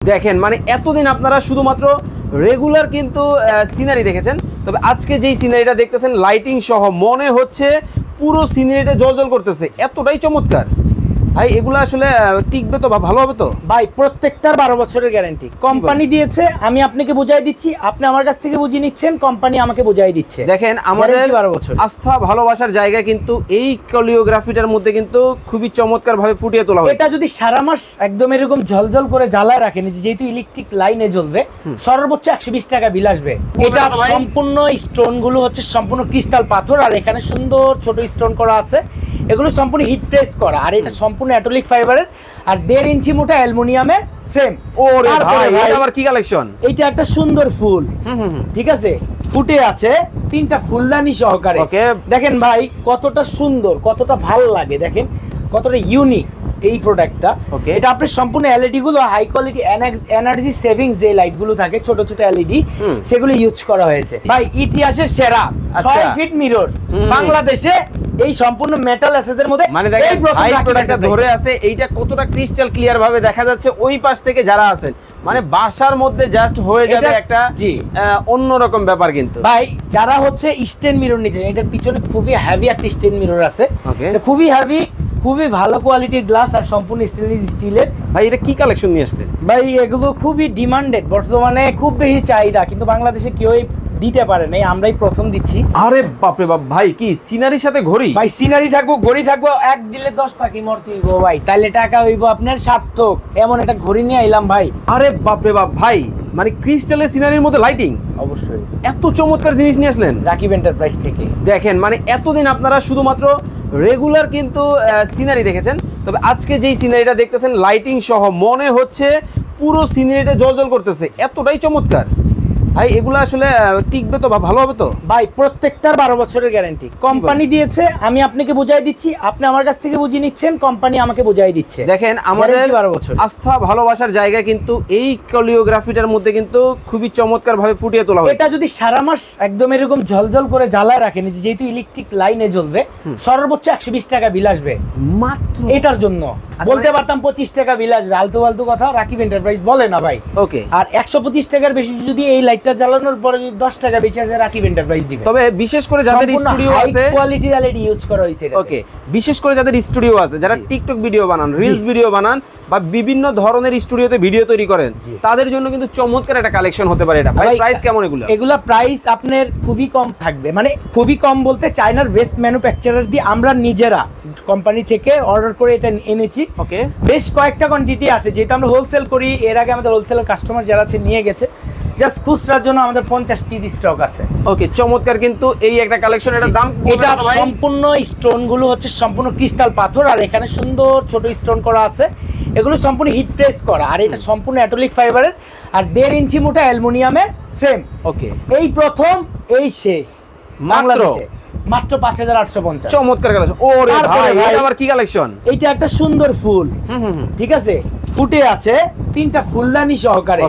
দেখেন মানে এতদিন আপনারা শুধুমাত্র রেগুলার কিন্তু সিনারি দেখেছেন, তবে আজকে যেই সিনারিটা দেখতেছেন লাইটিং সহ মনে হচ্ছে পুরো সিনারিটা জ্বলজ্বল করতেছে, এতটাই চমৎকার। ভাই এগুলো আসলে টিকবে তো বা ভালো হবে তো? ভাই প্রত্যেকটার 12 বছরের গ্যারান্টি কোম্পানি দিয়েছে, আমি আপনাকে বুঝাই দিচ্ছি, আপনি আমার কাছ থেকে বুঝিয়ে নিচ্ছেন, কোম্পানি আমাকে বুঝাই দিচ্ছে। দেখেন আমাদের 12 বছর আস্থা ভালোবাসার জায়গা কিন্তু এই কোরিওগ্রাফিটার মধ্যে কিন্তু খুবই চমৎকার ভাবে ফুটিয়ে তোলা হয়েছে। এটা যদি সারা মাস একদম এরকম ঝলঝল করে জ্বালায় রাখেন, যেহেতু ইলেকট্রিক লাইনে জ্বলবে, সর্বোচ্চ 120 টাকা বিল আসবে। এটা সম্পূর্ণ স্টোন গুলো হচ্ছে সম্পূর্ণ ক্রিস্টাল পাথর, আর এখানে সুন্দর ছোট স্টোন করা আছে, এগুলো সম্পূর্ণ হিট প্রেস করা, আর এটা সম্পূর্ণ অ্যাটোলিক ফাইবারের আর 1.5 ইঞ্চি মোটা অ্যালুমিনিয়ামের ফ্রেম। ওরে ভাই এটা আবার কি কালেকশন! এটা একটা সুন্দর ফুল, ঠিক আছে, ফুটে আছে 3টা ফুলদানি সহকারে। দেখেন ভাই কতটা সুন্দর, কতটা ভালো লাগে, দেখেন কতটা ইউনিক এই প্রোডাক্টটা। এটা আপনার সম্পূর্ণ এলইডি গুলো হাই কোয়ালিটি এনার্জি সেভিং যে লাইট গুলো থাকে ছোট ছোট এলইডি, সেগুলো ইউজ করা হয়েছে। ভাই ইতিহাসের সেরা 6 ফিট মিরর বাংলাদেশে এই সম্পূর্ণ মেটাল অ্যাসেসের মধ্যে, মানে দেখেন ভাই প্রোডাক্টটা ধরে আছে, এইটা কতটা ক্রিস্টাল ক্লিয়ার ভাবে দেখা যাচ্ছে ওই পাশ থেকে যারা আছেন, মানে বাসার মধ্যে জাস্ট হয়ে যাবে একটা অন্যরকম ব্যাপার। কিন্তু ভাই যারা হচ্ছে স্টেন মিরর নিতে, এটার পিছনে খুবই হেভি একটা স্টেন মিরর আছে, এটা খুবই হেভি, খুবই ভালো কোয়ালিটির গ্লাস আর সম্পূর্ণ স্টেনলেস স্টিলের। ভাই এটা কি কালেকশন নিয়ে আসলেন? ভাই এগুলো খুবই ডিমান্ডেড, বর্তমানে খুব বেশি চাহিদা, কিন্তু বাংলাদেশে কেউই দিতে পারে নাই, আমরাই প্রথম দিচ্ছি। আরে বাপরে বাপ, ভাই কি সিনারির সাথে ঘড়ি? ভাই সিনারি থাকবো, ঘড়ি থাকবো, এক দিলে 10 পাখি মরতে হইব ভাই, তাইলে টাকা হইব আপনার সার্থক। এমন একটা ঘড়ি নিয়ে আইলাম ভাই। আরে বাপরে বাপ ভাই, মানে ক্রিস্টালের সিনারির মধ্যে লাইটিং, অবশ্যই এত চমৎকার জিনিস নিয়ে আসলেন রাকিব এন্টারপ্রাইজ থেকে। দেখেন মানে এতদিন আপনারা শুধুমাত্র রেগুলার কিন্তু সিনারি দেখেছেন, তবে আজকে যেই সিনারিটা দেখতেছেন লাইটিং সহ মনে হচ্ছে পুরো সিনারিটা জ্বলজ্বল করতেছে, এতটাই চমৎকার। ভাই এগুলো আসলে টিকবে তো বা ভালো হবে তো? ভাই প্রত্যেকটার 12 বছরের গ্যারান্টি কোম্পানি দিয়েছে, আমি আপনাকে বুঝাই দিচ্ছি, আপনি আমার কাছ থেকে বুঝিয়ে নিচ্ছেন, কোম্পানি আমাকে বুঝাই দিচ্ছে। দেখেন আমাদের 12 বছর আস্থা ভালোবাসার জায়গা কিন্তু এই কোরিওগ্রাফিটার মধ্যে কিন্তু খুবই চমৎকার ভাবে ফুটিয়ে তোলা হয়েছে। এটা যদি সারা মাস একদম এরকম ঝলঝল করে জ্বালায় রাখেন, যেহেতু ইলেকট্রিক লাইনে জ্বলবে, সর্বোচ্চ 120 টাকা বিল আসবে মাত্র এটার জন্য। বলতে পারতাম 25 টাকা বিল আসবে, আলতু ফালতু কথা রাকিব এন্টারপ্রাইজ বলে না ভাই। ওকে, আর 125 টাকার বেশি যদি এই লাইটটা জ্বালানোর পরে 10 টাকা বেশি আছে, রাকিব এন্টারপ্রাইজ দিবে। তবে বিশেষ করে যাদের স্টুডিও আছে, হাই কোয়ালিটির এলইডি ইউজ করা হয়েছে। ওকে, বিশেষ করে যাদের স্টুডিও আছে, যারা টিকটক ভিডিও বানান, রিলস ভিডিও বানান, বা বিভিন্ন ধরনের স্টুডিওতে ভিডিও তৈরি করেন, তাদের জন্য কিন্তু চমৎকার একটা কালেকশন হতে পারে এটা। ভাই প্রাইস কেমন এগুলো? এগুলা প্রাইস আপনার খুবই কম থাকবে, মানে খুবই কম বলতে চায়নার বেস্ট ম্যানুফ্যাকচারার দিয়ে আমরা নিজেরা কোম্পানি থেকে অর্ডার করে এটা এনেছি। ওকে, বেশ কয়েকটা কোয়ান্টিটি আছে, যেহেতু আমরা হোলসেল করি, এর আগে আমাদের হোলসেলের কাস্টমার যারা আছে নিয়ে গেছে, জাস্ট খুচরার জন্য আমাদের 50 পিস স্টক আছে। ওকে, চমৎকার কিন্তু এই একটা কালেকশন। এটার দাম, এটা সম্পূর্ণ স্টোন গুলো হচ্ছে সম্পূর্ণ ক্রিস্টাল পাথর, আর এখানে সুন্দর ছোট স্টোন করা আছে, এগুলো সম্পূর্ণ হিট প্রেস করা, আর এটা সম্পূর্ণ অ্যাটোলিক ফাইবারের আর 1.5 ইঞ্চি মোটা অ্যালুমিনিয়ামের ফ্রেম। ওকে, এই প্রথম এই শেষ বাংলাদেশে মাত্র 5850। চমৎকার কালেকশন। ওরে ভাই এটা আবার কি কালেকশন! এটা একটা সুন্দর ফুল, ঠিক আছে, ফুটে আছে 3টা ফুলদানি সহকারে।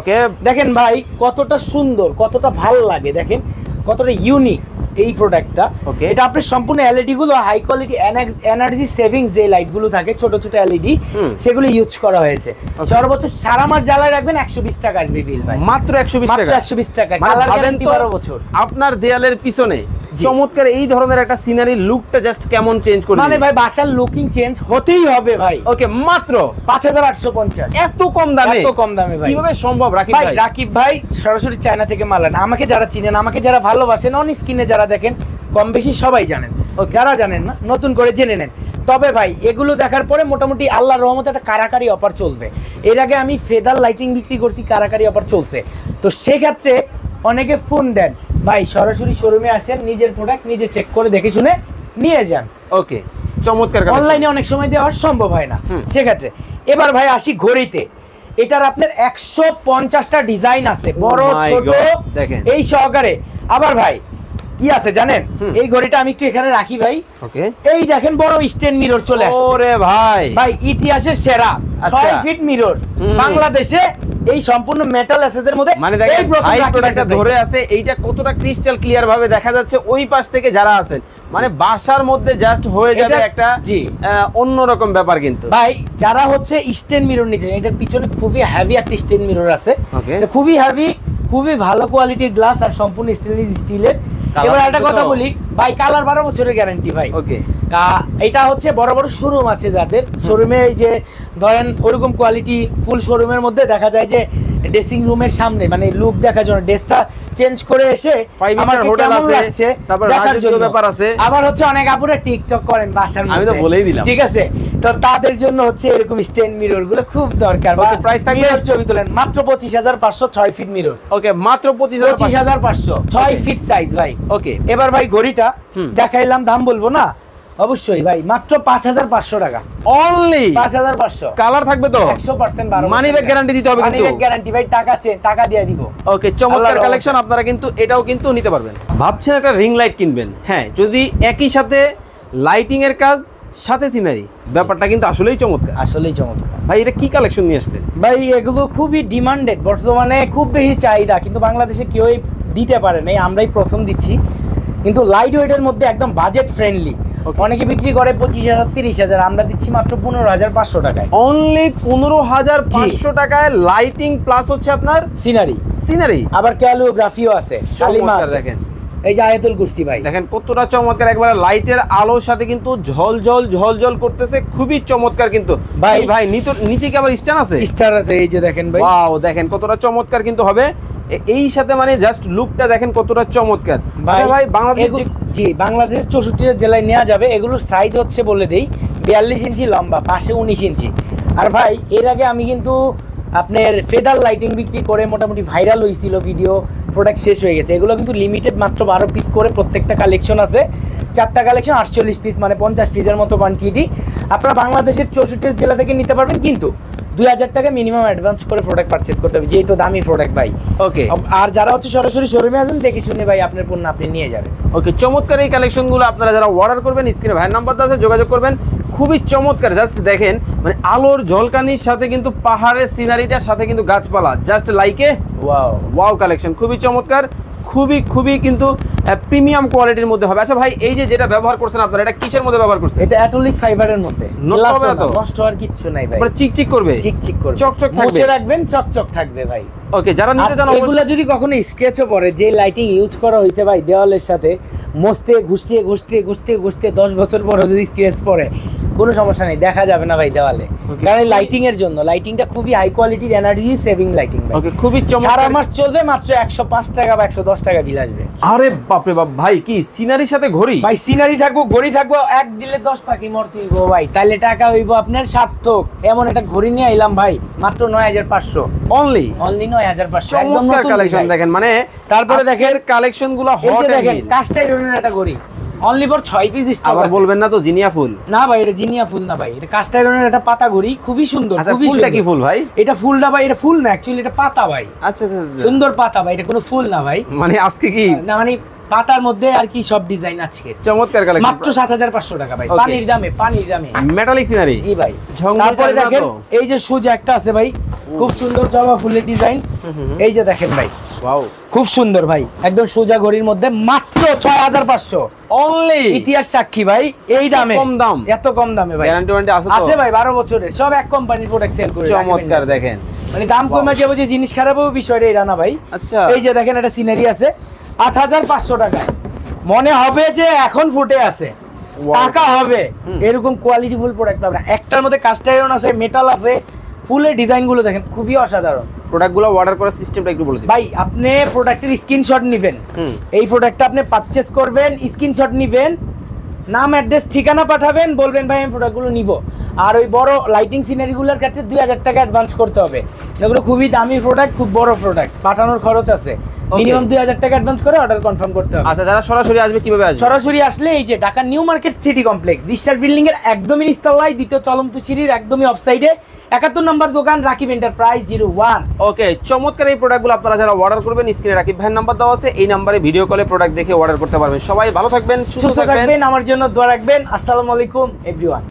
দেখেন ভাই কতটা সুন্দর, কতটা ভালো লাগে, দেখেন কতটা ইউনিক এই প্রোডাক্টটা। এটা আপনার সম্পূর্ণ এলইডি গুলো হাই কোয়ালিটি এনার্জি সেভিং যে লাইট গুলো থাকে ছোট ছোট এলইডি, সেগুলো ইউজ করা হয়েছে। সর্বোচ্চ সারা মাস জ্বালায় রাখবেন 120 টাকা আসবে বিল ভাই, মাত্র 120 টাকা। 120 টাকা, কালার গ্যারান্টি 12 বছর। আপনার দেয়ালের পিছনে চমৎকার এই ধরনের একটা সিনারি লুকটা জাস্ট কেমন চেঞ্জ করে, মানে ভাই বাসার লুকিং চেঞ্জ হতেই হবে ভাই। ওকে, মাত্র 5850, এত কম দামে? এত কম দামে ভাই কিভাবে সম্ভব রাকিব ভাই? রাকিব ভাই সরাসরি চায়না থেকে মাল আনে। আমাকে যারা চিনেন, আমাকে যারা ভালোবাসেন, অন স্ক্রিনে যারা দেখেন, কম বেশি সবাই জানেন, যারা জানেন না নতুন করে জেনে নেন। তবে ভাই এগুলো দেখার পরে মোটামুটি আল্লাহর রহমতে একটা কারাকারি অফার চলবে। এর আগে আমি ফেদার লাইটিং বিক্রি করছি, কারাকারি অফার চলছে, তো সেক্ষেত্রে অনেকে ফোন দেন, ভাই সরাসরি শোরুমে আসেন, নিজের প্রোডাক্ট নিজে চেক করে দেখে শুনে নিয়ে যান। ওকে, চমৎকার। অনলাইনে অনেক সময় দেওয়া সম্ভব হয় না সেক্ষেত্রে। এবার ভাই আসি ঘড়িতে, এটার আপনার 150টা ডিজাইন আছে, বড় ছোট এই সহকারে। আবার ভাই কি আছে জানেন, এই ঘড়িটা আমি একটু এখানে রাখি ভাই। এই দেখেন বড় স্টেন মিরর চলে আসছে। ওরে ভাই, ভাই ইতিহাসের সেরা 6 ফিট মিরর বাংলাদেশে এই সম্পূর্ণ মেটাল অ্যাসেসের মধ্যে মানে দেখেন ভাই প্রোডাক্টটা ধরে আছে, এইটা কতটা ক্রিস্টাল ক্লিয়ার ভাবে দেখা যাচ্ছে ওই পাশ থেকে যারা আছেন, মানে বাসার মধ্যে জাস্ট হয়ে যাবে একটা অন্যরকম ব্যাপার। কিন্তু ভাই যারা হচ্ছে স্টেন মিরর নিতে, এটার পিছনে খুবই হেভি একটা স্টেন মিরর আছে, এটা খুবই হেভি, খুবই ভালো কোয়ালিটির গ্লাস আর সম্পূর্ণ স্টেনলেস স্টিলের। এবার একটা কথা বলি ভাই, কালার 12 বছরের গ্যারান্টি ভাই। ওকে, এটা হচ্ছে বড় বড় শোরুম আছে যাদের, শোরুমে এই যে ধরেন ওরকম কোয়ালিটি ফুল শোরুমের মধ্যে দেখা যায় যে ড্রেসিং রুমের সামনে মানে লুক দেখার জন্য ড্রেসটা চেঞ্জ করে এসে আমার হোটেল আছে, তারপর রাজকীয় ব্যাপার আছে। আবার হচ্ছে অনেক আপুরা টিকটক করেন বাসার মধ্যে, আমি তো বলেই দিলাম, ঠিক আছে? তো তাদের জন্য হচ্ছে এরকম স্টেন মিরর গুলো খুব দরকার। প্রাইস থাকবে মিরর ছবি তোলেন মাত্র 25,500, 6 ফিট মিরর। ওকে, মাত্র 25,500, 6 ফিট সাইজ ভাই। ওকে, এবার ভাই ঘড়িটা দেখাইলাম, দাম বলবো না অবশ্যই ভাই, মাত্র 5,500 টাকা অনলি। 5,500, কালার থাকবে তো 100% মানি ব্যাক গ্যারান্টি দিতে হবে, মানি ব্যাক গ্যারান্টি ভাই, টাকা দিয়ে দিব। ওকে, চমৎকার কালেকশন, আপনারা কিন্তু এটাও কিন্তু নিতে পারবেন। ভাবছেন একটা রিং লাইট কিনবেন, হ্যাঁ, যদি একই সাথে লাইটিং এর কাজ সাথে সিনারি, ব্যাপারটা কিন্তু আসলেই চমৎকার, আসলেই চমৎকার। ভাই এটা কি কালেকশন নিয়ে আসলেন? ভাই এগুলো খুবই ডিমান্ডেড, বর্তমানে খুব বেশি চাহিদা, কিন্তু বাংলাদেশে কেউই দিতে পারে নাই, আমরাই প্রথম দিচ্ছি। কিন্তু লাইট ওয়েটের মধ্যে একদম বাজেট ফ্রেন্ডলি, অনেকে বিক্রি করে 25,000, 30,000, আমরা দিচ্ছি মাত্র 15,500 টাকায়। অনলি 15,500 টাকায় লাইটিং প্লাস হচ্ছে আপনার সিনারি, আবার ক্যালিগ্রাফিও আছে, কালিমা আছে। দেখেন এই যে আয়াতুল কুরসি ভাই, দেখেন কতটা চমৎকার, একবারে লাইটের আলোর সাথে কিন্তু ঝলঝল করতেছে, খুবই চমৎকার। কিন্তু ভাই নিচে কি আবার স্টার আছে? এই যে দেখেন ভাই, ওয়াও, দেখেন কতটা চমৎকার কিন্তু হবে এই সাথে, মানে জাস্ট লুকটা দেখেন কতটা চমৎকার। ভাই বাংলাদেশের 64 জেলায় নেওয়া যাবে। এগুলোর সাইজ হচ্ছে বলে দেই 42 ইঞ্চি লম্বা, পাশে 19 ইঞ্চি। আর ভাই এর আগে আমি কিন্তু আপনার ফেদার লাইটিং বিক্রি করে মোটামুটি ভাইরাল হয়েছিল ভিডিও, প্রোডাক্ট শেষ হয়ে গেছে। এগুলো কিন্তু লিমিটেড, মাত্র 12 পিস করে প্রত্যেকটা কালেকশন আছে, 4টা কালেকশন 48 পিস, মানে 50 পিসের মতো কোয়ান্টিটি। আপনারা বাংলাদেশের 64 জেলা থেকে নিতে পারবেন, কিন্তু 2,000 টাকা মিনিমাম অ্যাডভান্স করে প্রোডাক্ট পারচেজ করতে হবে, যেহেতু দামি প্রোডাক্ট ভাই। ওকে, আর যারা হচ্ছে সরাসরি শোরুমে আসবেন, দেখে শুনে ভাই আপনার পণ্য আপনি নিয়ে যাবেন। ওকে, চমৎকার এই কালেকশনগুলো আপনারা যারা অর্ডার করবেন, স্ক্রিনে ভাইয়ের নাম্বার দেওয়া আছে, যোগাযোগ করবেন। খুবই চমৎকার, জাস্ট দেখেন মানে আলোর ঝলকানির সাথে কিন্তু পাহাড়ের সিনারিটার সাথে কিন্তু গাছপালা, জাস্ট লাইকে ওয়াও কালেকশন, খুবই চমৎকার, খুবই কিন্তু প্রিমিয়াম কোয়ালিটির মধ্যে হবে। আচ্ছা ভাই, এই যে যেটা ব্যবহার করছেন আপনারা, এটা কিসের মধ্যে ব্যবহার করছেন? এটা অ্যাক্রিলিক ফাইবারের মধ্যে, নষ্ট হওয়ার কিচ্ছু নাই ভাই, মানে চিকচিক করবে, চকচক থাকবে, মুছে রাখবেন, চকচক থাকবে ভাই। ওকে, যারা নিতে চান, এগুলা যদি কখনো স্কেচও পড়ে, যে লাইটিং ইউজ করা হয়েছে ভাই দেওয়ালের সাথে, মস্তে ঘুষতে 10 বছর পরে যদি স্কেচ পড়ে, কোনো সমস্যা নেই, দেখা যাবে না ভাই দেওয়ালে, কারণ লাইটিং এর জন্য, লাইটিংটা খুবই হাই কোয়ালিটির এনার্জি সেভিং লাইটিং ভাই। ওকে, খুবই চমৎকার, 4 মাস চলবে, মাত্র 105 টাকা বা 110 টাকা বিল আসবে। আরে বাপ রে বাপ ভাই, কি সিনারির সাথে ঘড়ি? ভাই সিনারি থাকবো, ঘড়ি থাকবো, এক দিলে 10 পাখি মরতে হইব ভাই, তাইলে টাকা হইব আপনার সার্থক। এমন একটা ঘড়ি নিয়ে আইলাম ভাই, মাত্র 9,500 অনলি 9,500, একদম নতুন কালেকশন। দেখেন মানে, তারপরে দেখেন কালেকশনগুলো হট, দেখেন কাস্ট আয়রনের একটা ঘড়ি অনলি ফর 6 পিস স্টক। আবার বলবেন না তো জিনিয়া ফুল? না ভাই, এটা জিনিয়া ফুল না ভাই, এটা কাস্ট আয়রনের একটা পাতা ঘড়ি, খুবই সুন্দর। খুবই ফুলটা কি ফুল ভাই? এটা ফুলটা ভাই, এটা ফুল না, অ্যাকচুয়ালি এটা পাতা ভাই। আচ্ছা, সুন্দর পাতা ভাই, এটা কোনো ফুল না ভাই। মানে আজকে কি না, মানে পাতার মধ্যে আর কি সব ডিজাইন আছে, চমৎকার কালেকশন, মাত্র 7,500 টাকা ভাই, পানির দামে মেটালিক সিনারি। জি ভাই, তারপরে দেখেন এই যে সুজা একটা আছে ভাই, খুব সুন্দর জবা ফুলের ডিজাইন, এই যে দেখেন ভাই, ওয়াও, খুব সুন্দর ভাই, একদম সোজা ঘড়ির মধ্যে, মাত্র 6,500 অনলি। ইতিহাস সাক্ষী ভাই, এই দামে, কম দাম, এত কম দামে ভাই, গ্যারান্টি ওয়ারেন্টি আছে ভাই, 12 বছরের, সব এক কোম্পানির প্রোডাক্ট সেল করে। চমৎকার, দেখেন মানে দাম কমে যাবে যে জিনিস খারাপ হবে, বিষয়টা এটা না ভাই। আচ্ছা, এই যে দেখেন একটা সিনারি আছে 8,500 টাকায়, মনে হবে যে এখন ফুটে আছে, টাকা হবে, এরকম কোয়ালিটি ফুল প্রোডাক্ট পাবেন। একটার মধ্যে কাস্ট আয়রন আছে, মেটাল আছে, ফুলের ডিজাইনগুলো দেখেন খুবই অসাধারণ। প্রোডাক্টগুলো অর্ডার করার সিস্টেমটা একটু বলে দিন ভাই। আপনি প্রোডাক্টের স্ক্রিনশট নেবেন, এই প্রোডাক্টটা আপনি পারচেজ করবেন, স্ক্রিনশট নেবেন, নাম অ্যাড্রেস ঠিকানা পাঠাবেন, বলবেন ভাই আমি প্রোডাক্টগুলো নিব। আর ওই বড় লাইটিং সিনারিগুলোর ক্ষেত্রে 2,000 টাকা অ্যাডভান্স করতে হবে, এগুলো খুবই দামি প্রোডাক্ট, খুব বড় প্রোডাক্ট, পাঠানোর খরচ আছে, মিনিমাম 2,000 টাকা অ্যাডভান্স করে অর্ডার কনফার্ম করতে হবে। আচ্ছা, যারা সরাসরি আসবে কিভাবে আসবে? সরাসরি আসলে এই যে Dhaka new market city complex, বিশ্বাস বিল্ডিং এর একদমই নিচতলায়, দ্বিতীয় চলন্ত সিঁড়ির একদমই অফসাইডে 71 নম্বর দোকান, রাকিব এন্টারপ্রাইজ 01। ওকে, চমৎকার এই প্রোডাক্টগুলো আপনারা যারা অর্ডার করবেন, স্ক্রিনে রাকিব ভাইয়ের নাম্বার দেওয়া আছে, এই নাম্বারে ভিডিও কলে প্রোডাক্ট দেখে অর্ডার করতে পারবেন। সবাই ভালো থাকবেন, সুস্থ থাকবেন, আমার জন্য দোয়া রাখবেন। আসসালামু আলাইকুম এভরিওয়ান।